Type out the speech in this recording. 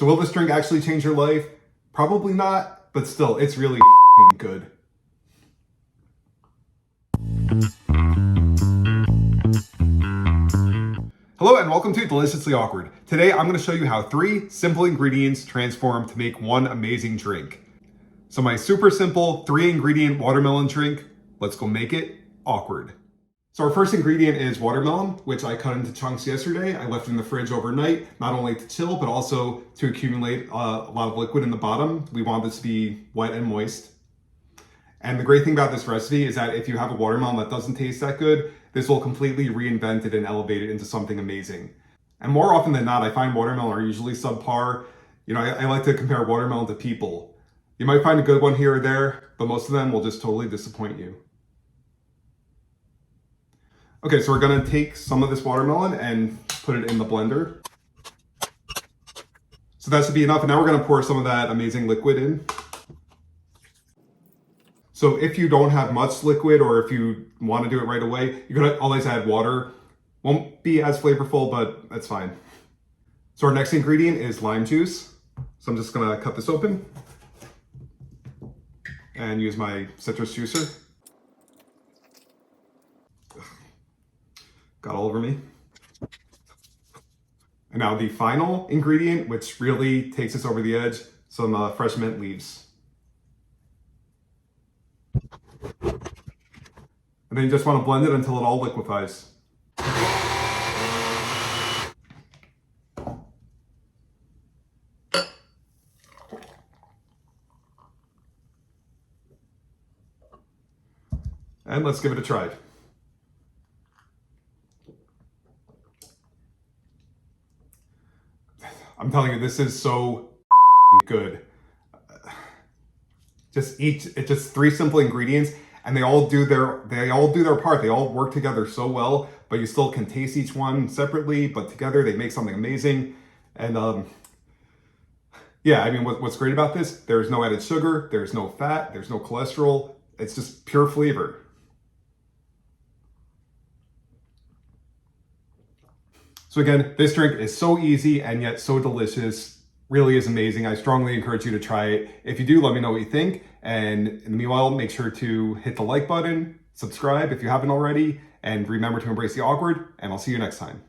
So will this drink actually change your life? Probably not, but still, it's really good. Hello and welcome to Deliciously Awkward. Today I'm going to show you how 3 simple ingredients transform to make one amazing drink. So my super simple 3-ingredient watermelon drink, let's go make it awkward. So our first ingredient is watermelon, which I cut into chunks yesterday. I left in the fridge overnight, not only to chill, but also to accumulate a lot of liquid in the bottom. We want this to be wet and moist. And the great thing about this recipe is that if you have a watermelon that doesn't taste that good, this will completely reinvent it and elevate it into something amazing. And more often than not, I find watermelon are usually subpar. You know, I like to compare watermelon to people. You might find a good one here or there, but most of them will just totally disappoint you. Okay, so we're gonna take some of this watermelon and put it in the blender. So that should be enough, and now we're gonna pour some of that amazing liquid in. So if you don't have much liquid, or if you wanna do it right away, you could always add water. Won't be as flavorful, but that's fine. So our next ingredient is lime juice. So I'm just gonna cut this open and use my citrus juicer. Got all over me. And now the final ingredient, which really takes us over the edge, some fresh mint leaves. And then you just want to blend it until it all liquefies. And let's give it a try. I'm telling you, this is so good. Just 3 simple ingredients, and they all do their part. They all work together so well, but you still can taste each one separately, but together they make something amazing. And yeah, I mean, what's great about this? There's no added sugar, there's no fat, there's no cholesterol. It's just pure flavor. So again, this drink is so easy and yet so delicious, really is amazing. I strongly encourage you to try it. If you do, let me know what you think. And in the meanwhile, make sure to hit the like button, subscribe if you haven't already, and remember to embrace the awkward, and I'll see you next time.